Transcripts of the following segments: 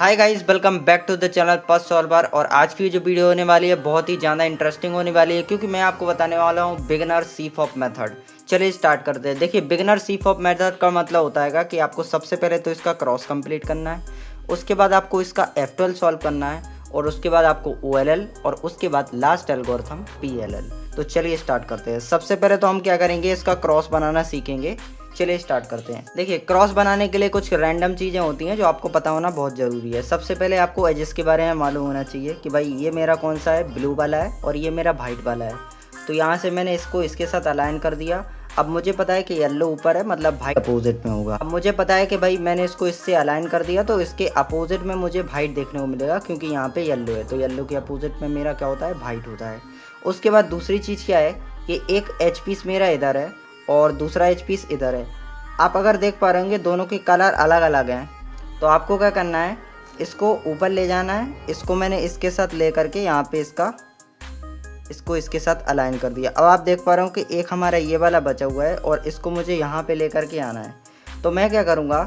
Hi guys, welcome back to the channel puzzle solver. और आज की जो वीडियो होने वाली है बहुत ही ज़्यादा इंटरेस्टिंग होने वाली है, क्योंकि मैं आपको बताने वाला हूँ बिगिनर सीफॉप मेथड। चलिए स्टार्ट करते हैं। देखिए, बिगिनर सीफॉप मेथड का मतलब होता है कि आपको सबसे पहले तो इसका क्रॉस कंप्लीट करना है, उसके बाद आपको इसका F12 सॉल्व करना है, और उसके बाद आपको OLL, और उसके बाद लास्ट एल्गोरिथम PLL। तो चलिए स्टार्ट करते हैं। सबसे पहले तो हम क्या करेंगे, इसका क्रॉस बनाना सीखेंगे। चलिए स्टार्ट करते हैं। देखिए, क्रॉस बनाने के लिए कुछ रैंडम चीज़ें होती हैं जो आपको पता होना बहुत ज़रूरी है। सबसे पहले आपको एजेस के बारे में मालूम होना चाहिए कि भाई ये मेरा कौन सा है, ब्लू वाला है, और ये मेरा वाइट वाला है। तो यहाँ से मैंने इसको इसके साथ अलाइन कर दिया। अब मुझे पता है कि येलो ऊपर है, मतलब वाइट अपोजिट में होगा। अब मुझे पता है कि भाई मैंने इसको इससे अलाइन कर दिया, तो इसके अपोजिट में मुझे वाइट देखने को मिलेगा, क्योंकि यहाँ पे येलो है, तो येलो के अपोजिट में मेरा क्या होता है, वाइट होता है। उसके बाद दूसरी चीज़ क्या है कि एक एच पीस मेरा इधर है और दूसरा एच पीस इधर है। आप अगर देख पा रहे होंगे दोनों के कलर अलग अलग हैं, तो आपको क्या करना है, इसको ऊपर ले जाना है। इसको मैंने इसके साथ ले करके यहाँ पे इसको इसके साथ अलाइन कर दिया। अब आप देख पा रहे हो कि एक हमारा ये वाला बचा हुआ है, और इसको मुझे यहाँ पे ले करके आना है। तो मैं क्या करूँगा,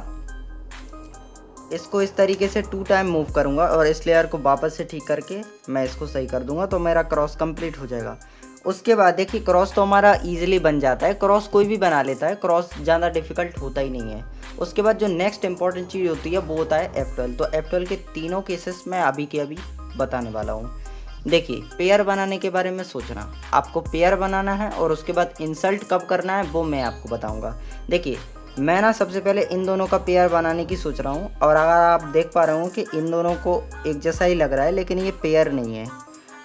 इसको इस तरीके से 2 टाइम मूव करूँगा, और इस लेयर को वापस से ठीक करके मैं इसको सही कर दूँगा, तो मेरा क्रॉस कंप्लीट हो जाएगा। उसके बाद देखिए, क्रॉस तो हमारा इजीली बन जाता है, क्रॉस कोई भी बना लेता है, क्रॉस ज़्यादा डिफिकल्ट होता ही नहीं है। उसके बाद जो नेक्स्ट इंपॉर्टेंट चीज़ होती है वो होता है F12। तो F12 के तीनों केसेस मैं अभी के अभी बताने वाला हूँ। देखिए, पेयर बनाने के बारे में सोचना, आपको पेयर बनाना है, और उसके बाद इंसल्ट कब करना है वो मैं आपको बताऊँगा। देखिए, मैं ना सबसे पहले इन दोनों का पेयर बनाने की सोच रहा हूँ, और अगर आप देख पा रहे हो कि इन दोनों को एक जैसा ही लग रहा है, लेकिन ये पेयर नहीं है।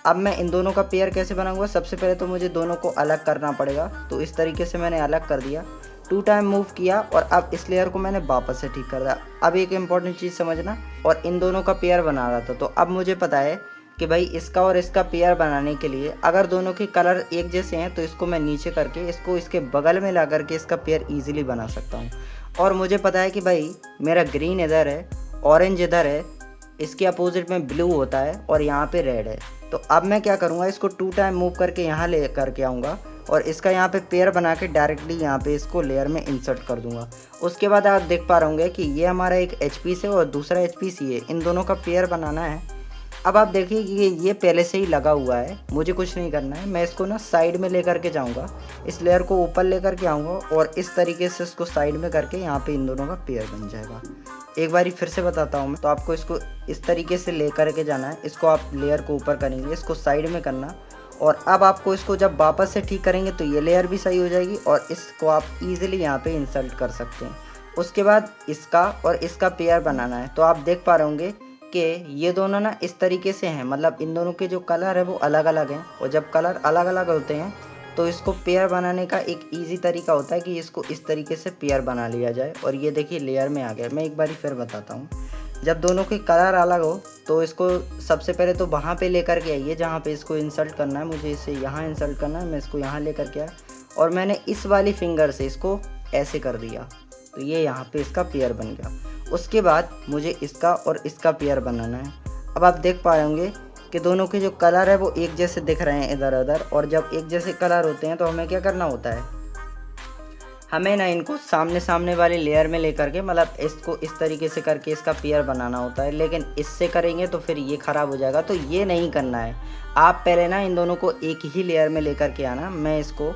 अब मैं इन दोनों का पेयर कैसे बनाऊंगा, सबसे पहले तो मुझे दोनों को अलग करना पड़ेगा। तो इस तरीके से मैंने अलग कर दिया, 2 टाइम मूव किया, और अब इस लेयर को मैंने वापस से ठीक कर दिया। अब एक इम्पॉर्टेंट चीज़ समझना, और इन दोनों का पेयर बना रहा था, तो अब मुझे पता है कि भाई इसका और इसका पेयर बनाने के लिए अगर दोनों के कलर एक जैसे हैं, तो इसको मैं नीचे करके इसको इसके बगल में ला करके इसका पेयर ईजिली बना सकता हूँ। और मुझे पता है कि भाई मेरा ग्रीन इधर है, ऑरेंज इधर है, इसके अपोजिट में ब्लू होता है, और यहाँ पे रेड है। तो अब मैं क्या करूँगा, इसको 2 टाइम मूव करके यहाँ ले करके आऊँगा, और इसका यहाँ पे पेयर बना के डायरेक्टली यहाँ पे इसको लेयर में इंसर्ट कर दूँगा। उसके बाद आप देख पा रहे होंगे कि ये हमारा एक एच पीस है और दूसरा एच पीस ये, इन दोनों का पेयर बनाना है। अब आप देखिए कि ये पहले से ही लगा हुआ है, मुझे कुछ नहीं करना है। मैं इसको ना साइड में ले करके जाऊँगा, इस लेयर को ऊपर ले करके आऊँगा, और इस तरीके से इसको साइड में करके यहाँ पे इन दोनों का पेयर बन जाएगा। एक बारी फिर से बताता हूँ मैं। तो आपको इसको इस तरीके से ले करके जाना है, इसको आप लेयर को ऊपर करेंगे, इसको साइड में करना, और अब आपको इसको जब वापस से ठीक करेंगे तो ये लेयर भी सही हो जाएगी, और इसको आप ईजिली यहाँ पे इंसर्ट कर सकते हैं। उसके बाद इसका और इसका पेयर बनाना है। तो आप देख पा रहे होंगे कि ये दोनों ना इस तरीके से हैं, मतलब इन दोनों के जो कलर है वो अलग अलग हैं, और जब कलर अलग अलग होते हैं तो इसको पेयर बनाने का एक इजी तरीका होता है कि इसको इस तरीके से पेयर बना लिया जाए। और ये देखिए लेयर में आ गया। मैं एक बारी फिर बताता हूँ। जब दोनों के कलर अलग हो तो इसको सबसे पहले तो वहाँ पे लेकर के आइए जहाँ पे इसको इंसल्ट करना है। मुझे इसे यहाँ इंसल्ट करना है, मैं इसको यहाँ लेकर के आया, और मैंने इस वाली फिंगर से इसको ऐसे कर दिया, तो ये यहाँ पे इसका पेयर बन गया। उसके बाद मुझे इसका और इसका पेयर बनाना है। अब आप देख पा रहे होंगे कि दोनों के जो कलर है वो एक जैसे दिख रहे हैं इधर उधर, और जब एक जैसे कलर होते हैं तो हमें क्या करना होता है, हमें ना इनको सामने सामने वाली लेयर में लेकर के, मतलब इसको इस तरीके से करके इसका पेयर बनाना होता है। लेकिन इससे करेंगे तो फिर ये ख़राब हो जाएगा, तो ये नहीं करना है। आप पहले ना इन दोनों को एक ही लेयर में लेकर के आना। मैं इसको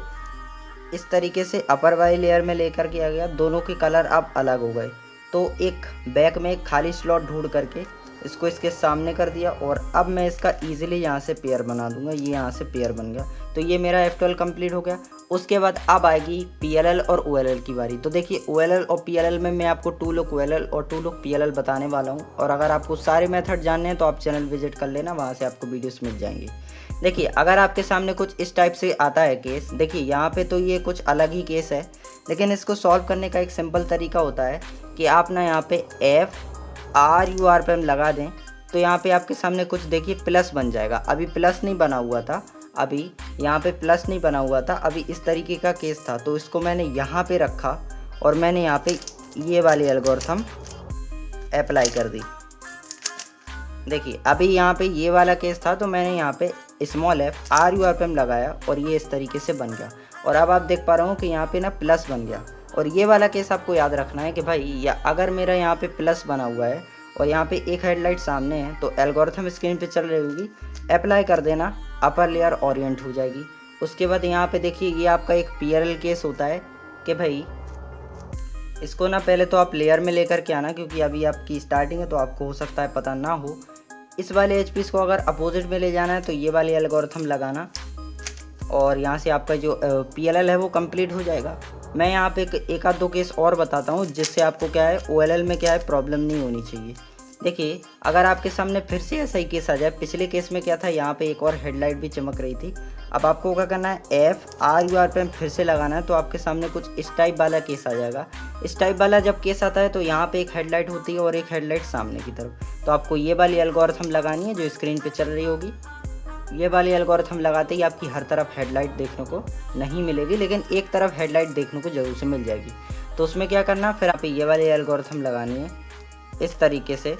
इस तरीके से अपर वाली लेयर में लेकर के आ गया, दोनों के कलर अब अलग हो गए। तो एक बैक में एक खाली स्लॉट ढूंढ करके इसको इसके सामने कर दिया, और अब मैं इसका इजीली यहाँ से पेयर बना दूंगा। ये यहाँ से पेयर बन गया, तो ये मेरा F12 कंप्लीट हो गया। उसके बाद अब आएगी PLL और OLL की बारी। तो देखिए, OLL और PLL में मैं आपको 2 लुक OLL और 2 लुक PLL बताने वाला हूँ। और अगर आपको सारे मेथड जानने हैं तो आप चैनल विजिट कर लेना, वहाँ से आपको वीडियोस मिल जाएंगी। देखिए, अगर आपके सामने कुछ इस टाइप से आता है केस, देखिए यहाँ पे तो ये कुछ अलग ही केस है, लेकिन इसको सॉल्व करने का एक सिंपल तरीका होता है कि आप ना यहाँ पे FRUR पे हम लगा दें, तो यहाँ पे आपके सामने कुछ देखिए प्लस बन जाएगा। अभी प्लस नहीं बना हुआ था, अभी यहाँ पे प्लस नहीं बना हुआ था, अभी इस तरीके का केस था। तो इसको मैंने यहाँ पे रखा, और मैंने यहाँ पे ये वाली एल्गोरिथम अप्लाई कर दी। देखिए, अभी यहाँ पे ये वाला केस था, तो मैंने यहाँ पे स्मॉल FRUR पे लगाया, और ये इस तरीके से बन गया। और अब आप देख पा रहे हो कि यहाँ पे ना प्लस बन गया। और ये वाला केस आपको याद रखना है कि भाई अगर मेरा यहाँ पे प्लस बना हुआ है और यहाँ पे एक हेडलाइट सामने है, तो एल्गोरिथम स्क्रीन पे चल रही होगी, अप्लाई कर देना, अपर लेयर ओरिएंट हो जाएगी। उसके बाद यहाँ पे देखिए ये आपका एक PLL केस होता है कि भाई इसको ना पहले तो आप लेयर में लेकर के आना, क्योंकि अभी आपकी स्टार्टिंग है तो आपको हो सकता है पता ना हो। इस वाले एचपीस को अगर अपोजिट में ले जाना है तो ये वाली एल्गोरिथम लगाना, और यहाँ से आपका जो PLL है वो कंप्लीट हो जाएगा। मैं यहाँ पे एक आध दो केस और बताता हूँ जिससे आपको क्या है OLL में क्या है प्रॉब्लम नहीं होनी चाहिए। देखिए अगर आपके सामने फिर से ऐसा ही केस आ जाए, पिछले केस में क्या था, यहाँ पे एक और हेडलाइट भी चमक रही थी। अब आपको क्या करना है, FRUR फिर से लगाना है, तो आपके सामने कुछ इस टाइप वाला केस आ जाएगा। इस टाइप वाला जब केस आता है तो यहाँ पे एक हेडलाइट होती है और एक हेडलाइट सामने की तरफ, तो आपको ये वाली एल्गोरिथम लगानी है जो स्क्रीन पे चल रही होगी। ये वाली एल्गोरिथम लगाते ही आपकी हर तरफ हेडलाइट देखने को नहीं मिलेगी, लेकिन एक तरफ हेडलाइट देखने को जरूर से मिल जाएगी। तो उसमें क्या करना, फिर आप ये वाली एल्गोरिथम लगानी है इस तरीके से,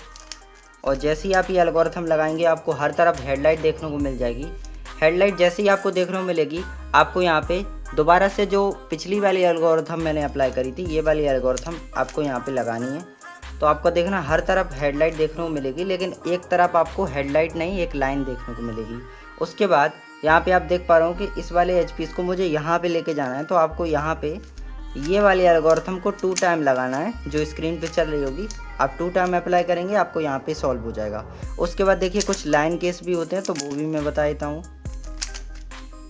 और जैसे ही आप ये एल्गोरिथम लगाएंगे आपको हर तरफ हेडलाइट देखने को मिल जाएगी। हेडलाइट जैसे ही आपको देखने को मिलेगी, आपको यहाँ पे दोबारा से जो पिछली वाली एल्गोरिथम मैंने अप्लाई करी थी, ये वाली एल्गोरिथम आपको यहाँ पे लगानी है। तो आपको देखना हर तरफ हेडलाइट देखने को मिलेगी, लेकिन एक तरफ आपको हेडलाइट नहीं, एक लाइन देखने को मिलेगी। उसके बाद यहाँ पे आप देख पा रहे हो कि इस वाले एचपीस को मुझे यहाँ पे लेके जाना है, तो आपको यहाँ पे ये वाली एल्गोरिथम को 2 टाइम लगाना है जो स्क्रीन पे चल रही होगी। आप 2 टाइम अप्लाई करेंगे, आपको यहाँ पे सॉल्व हो जाएगा। उसके बाद देखिए कुछ लाइन केस भी होते हैं, तो वो भी मैं बता देता हूँ।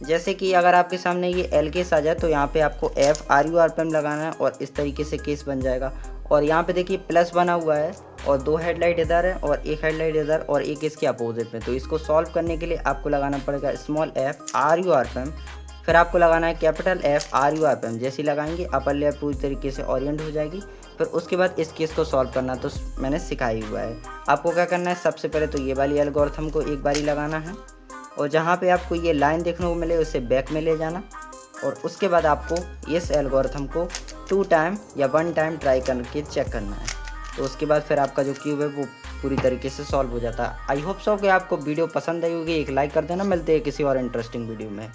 जैसे कि अगर आपके सामने ये L केस आ जाए तो यहाँ पे आपको FRUR लगाना है और इस तरीके से केस बन जाएगा। और यहाँ पे देखिए प्लस बना हुआ है और 2 हेडलाइट इधर है और एक हेडलाइट इधर और एक इसके अपोजिट में। तो इसको सॉल्व करने के लिए आपको लगाना पड़ेगा स्मॉल FRUR, फिर आपको लगाना है कैपिटल FRUR। जैसे ही लगाएंगे अपर लेयर पूरी तरीके से ओरिएंट हो जाएगी। फिर उसके बाद इस केस को सॉल्व करना तो मैंने सिखाई हुआ है। आपको क्या करना है, सबसे पहले तो ये वाली एल्गोरिथम को एक बारी लगाना है, और जहाँ पे आपको ये लाइन देखने को मिले उसे बैक में ले जाना, और उसके बाद आपको इस एल्गोरिथम को 2 टाइम या 1 टाइम ट्राई करके चेक करना है। तो उसके बाद फिर आपका जो क्यूब है वो पूरी तरीके से सॉल्व हो जाता है। आई होप सो कि आपको वीडियो पसंद आई होगी। एक लाइक कर देना। मिलते हैं किसी और इंटरेस्टिंग वीडियो में।